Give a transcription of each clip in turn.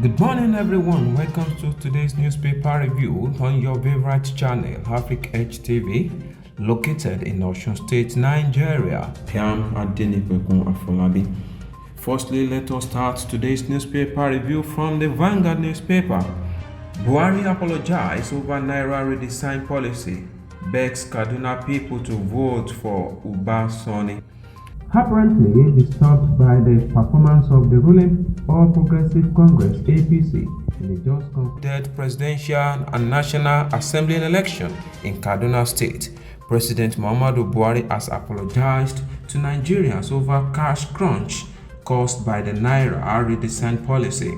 Good morning, everyone. Welcome to today's newspaper review on your favorite channel, Africa HTV, located in Osun State, Nigeria. Piam Adenipekun Afolabi. Firstly, let us start today's newspaper review from the Vanguard newspaper. Buhari apologized over Naira redesign policy, begs Kaduna people to vote for Uba Sani. Apparently disturbed by the performance of the ruling All Progressive Congress (APC) in the just concluded presidential and national assembly election in Kaduna State, President Muhammadu Buhari has apologized to Nigerians over cash crunch caused by the Naira redesign policy.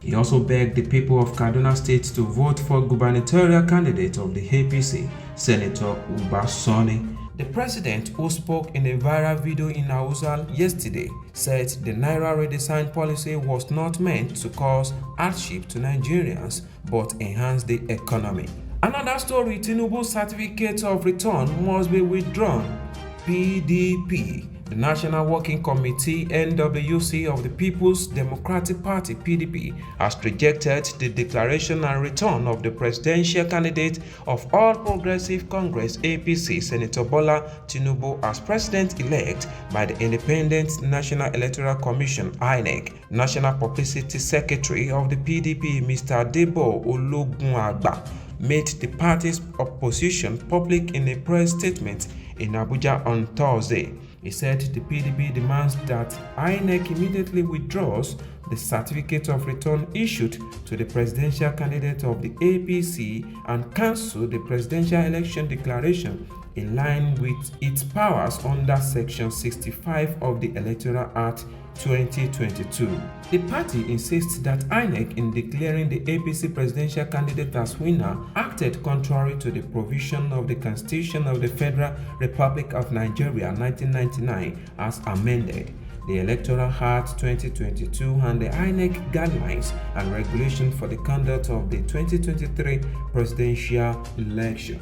He also begged the people of Kaduna State to vote for gubernatorial candidate of the APC, Senator Uba Sani. The president, who spoke in a viral video in Hausa yesterday, said the Naira redesign policy was not meant to cause hardship to Nigerians but enhance the economy. Another story: Tinubu's certificate of return must be withdrawn. PDP. The National Working Committee (NWC) of the People's Democratic Party (PDP) has rejected the declaration and return of the presidential candidate of All Progressive Congress (APC), Senator Bola Tinubu, as president-elect by the Independent National Electoral Commission (INEC). National Publicity Secretary of the PDP, Mr. Debo Ologunagba, made the party's opposition public in a press statement in Abuja on Thursday. He said the PDP demands that INEC immediately withdraws the certificate of return issued to the presidential candidate of the APC and cancel the presidential election declaration in line with its powers under Section 65 of the Electoral Act 2022. The party insists that INEC, in declaring the APC presidential candidate as winner, acted contrary to the provision of the Constitution of the Federal Republic of Nigeria 1999 as amended, the Electoral Act 2022, and the INEC guidelines and regulations for the conduct of the 2023 presidential election.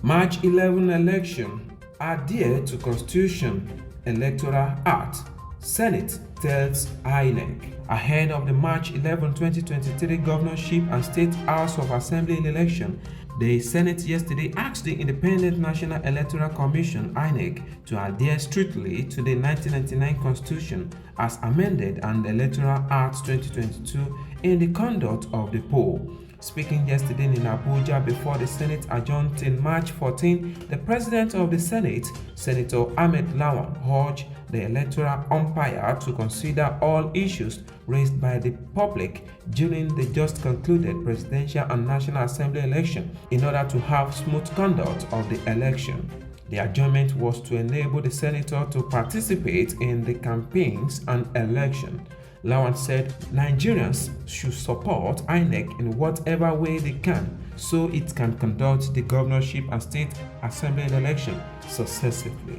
March 11 election: adhere to Constitution, Electoral Act. Senate tells INEC. Ahead of the March 11, 2023 governorship and State House of Assembly election, the Senate yesterday asked the Independent National Electoral Commission (INEC) to adhere strictly to the 1999 Constitution as amended and the Electoral Act 2022 in the conduct of the poll. Speaking yesterday in Abuja before the Senate adjourned till March 14, the President of the Senate, Senator Ahmed Lawan, urged the electoral umpire to consider all issues raised by the public during the just concluded presidential and national assembly election in order to have smooth conduct of the election. The adjournment was to enable the senator to participate in the campaigns and election. Lawan said Nigerians should support INEC in whatever way they can so it can conduct the governorship and state assembly election successively.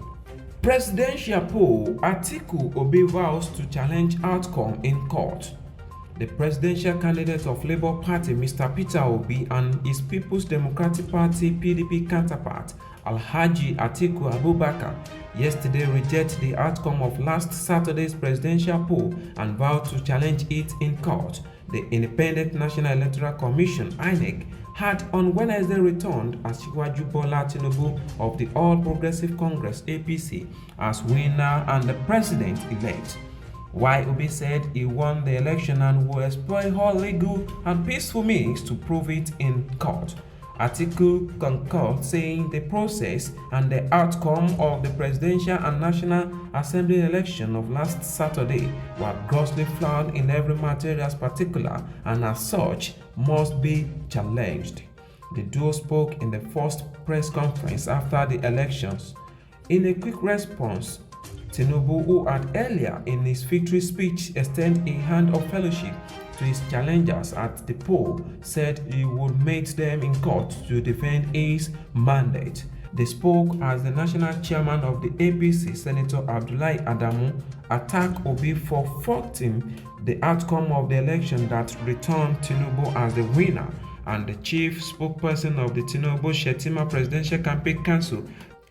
Presidential poll: Atiku Obi vows to challenge outcome in court. The presidential candidate of Labour Party, Mr. Peter Obi, and his People's Democratic Party (PDP) counterpart, Alhaji Atiku Abubakar, yesterday rejected the outcome of last Saturday's presidential poll and vowed to challenge it in court. The Independent National Electoral Commission (INEC) had on Wednesday returned Asiwaju Bola Tinubu of the All Progressive Congress (APC) as winner and the president-elect. While Obi said he won the election and will exploit all legal and peaceful means to prove it in court, Atiku concurred, saying the process and the outcome of the presidential and national assembly election of last Saturday were grossly flawed in every material particular and as such must be challenged. The duo spoke in the first press conference after the elections. In a quick response, Tinubu, who had earlier in his victory speech extended a hand of fellowship to his challengers at the poll, said he would meet them in court to defend his mandate. They spoke as the national chairman of the APC, Senator Abdullahi Adamu, attacked Obi for faulting the outcome of the election that returned Tinubu as the winner, and the chief spokesperson of the Tinubu Shettima Presidential Campaign Council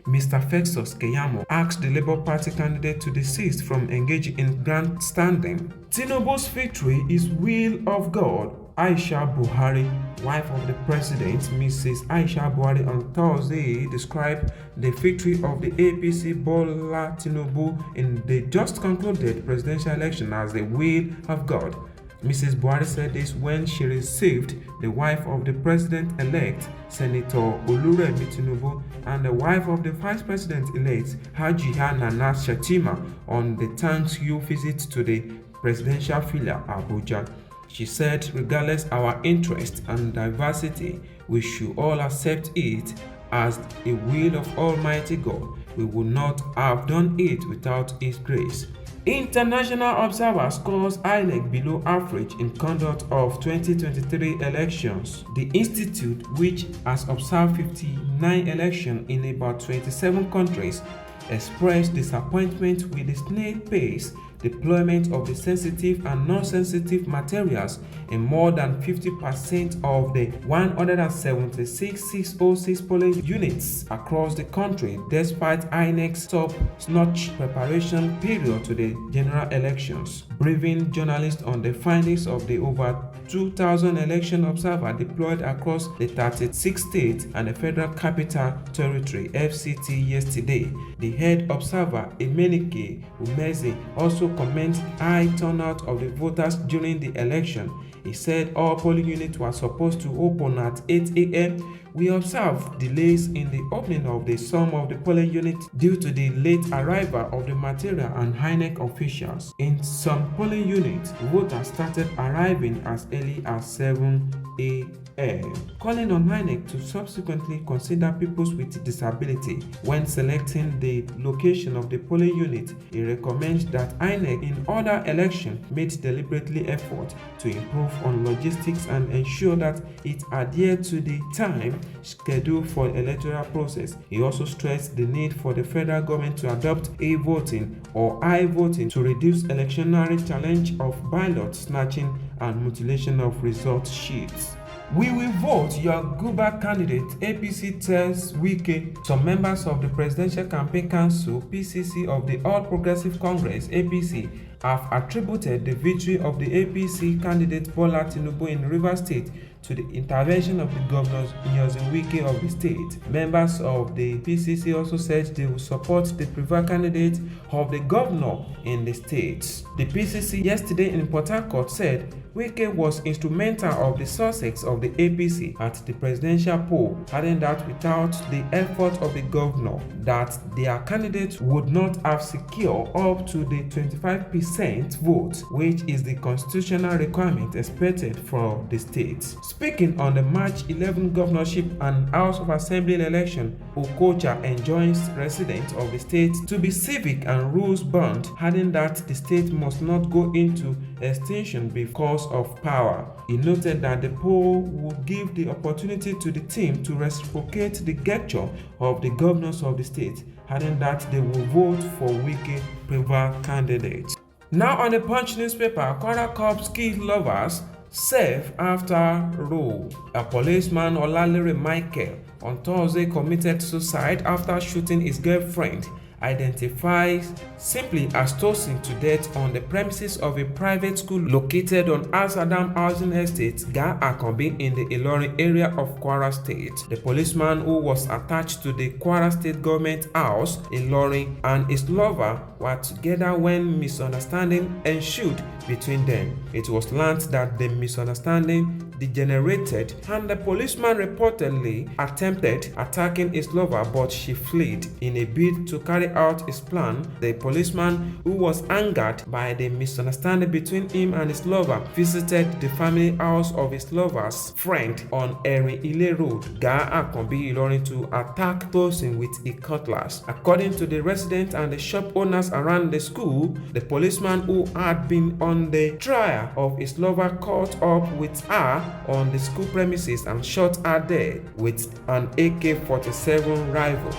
Mr. Festus Keyamo asked the Labour Party candidate to desist from engaging in grandstanding. Tinubu's victory is will of God. Aisha Buhari, wife of the president, Mrs. Aisha Buhari, on Thursday described the victory of the APC Bola Tinubu in the just concluded presidential election as the will of God. Mrs. Buhari said this when she received the wife of the president-elect, Senator Oluremi Tinubu, and the wife of the vice president-elect, Hajiya Nana Shettima, on the thank you visit to the presidential villa, Abuja. She said, regardless our interest and diversity, we should all accept it as a will of Almighty God. We would not have done it without His grace. International observers scores INEC below average in conduct of 2023 elections. The institute, which has observed 59 elections in about 27 countries, expressed disappointment with the snail-paced deployment of the sensitive and non-sensitive materials in more than 50% of the 176,606 polling units across the country, despite INEC's top-notch preparation period to the general elections. Briefing journalists on the findings of the over 2,000 election observers deployed across the 36 states and the Federal Capital Territory (FCT) yesterday, the head observer, Emenike Umeze, also commented high turnout of the voters during the election. He said all polling units were supposed to open at 8 a.m. We observed delays in the opening of some of the polling units due to the late arrival of the material and INEC officials. In some polling units, voters started arriving as early as 7 a.m., calling on INEC to subsequently consider people with disability when selecting the location of the polling unit. He recommends that INEC in other elections made deliberately effort to improve on logistics and ensure that it adhered to the time schedule for electoral process. He also stressed the need for the federal government to adopt e-voting or i-voting to reduce electionary challenge of ballot snatching and mutilation of result sheets. We will vote your Guba candidate, APC tells Wike. Some members of the Presidential Campaign Council, PCC, of the All Progressive Congress, APC, have attributed the victory of the APC candidate Bola Tinubu in Rivers State to the intervention of the governor Nyesom Wike of the state. Members of the PCC also said they will support the preferred candidate of the governor in the state. The PCC yesterday in Port Harcourt said Wike was instrumental of the success of the APC at the presidential poll, adding that without the effort of the governor, that their candidate would not have secured up to the 25% vote, which is the constitutional requirement expected for the state. Speaking on the March 11 governorship and House of Assembly election, Okocha enjoins residents of the state to be civic and rules-bound, adding that the state must not go into extinction because of power. He noted that the poll would give the opportunity to the team to reciprocate the gesture of the governors of the state, adding that they will vote for Wike preferred candidate. Now on the Punch newspaper, Kwara Corps killed lovers safe after row. A policeman, Olalere Michael, on Thursday committed suicide after shooting his girlfriend, identified simply as Tosin, to death on the premises of a private school located on Asadam Housing Estate, Ga Akombi, in the Ilorin area of Kwara State. The policeman, who was attached to the Kwara State Government House, Ilorin, and his lover were together when misunderstanding ensued between them. It was learned that the misunderstanding degenerated and the policeman reportedly attempted attacking his lover, but she fled. In a bid to carry out his plan, the policeman, who was angered by the misunderstanding between him and his lover, visited the family house of his lover's friend on Erin Ile Road, Ga Akombi, Ilorin, to attack Tosin with a cutlass. According to the residents and the shop owners around the school, the policeman, who had been on the trial of his lover, caught up with her on the school premises and shot her dead with an AK-47 rifle.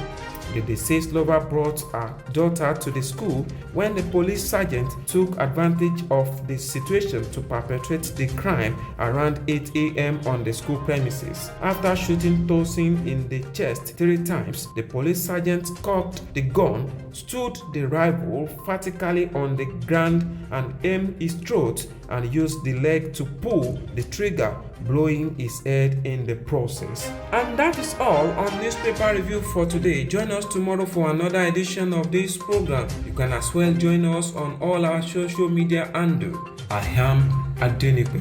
The deceased lover brought her daughter to the school when the police sergeant took advantage of the situation to perpetrate the crime around 8 a.m. on the school premises. After shooting Tosin in the chest 3 times, the police sergeant cocked the gun, stood the rifle vertically on the ground and aimed his throat and used the leg to pull the trigger, blowing his head in the process. And that is all on newspaper review for today. Join us tomorrow for another edition of this program. You can as well join us on all our social media handles. I am Adenipe.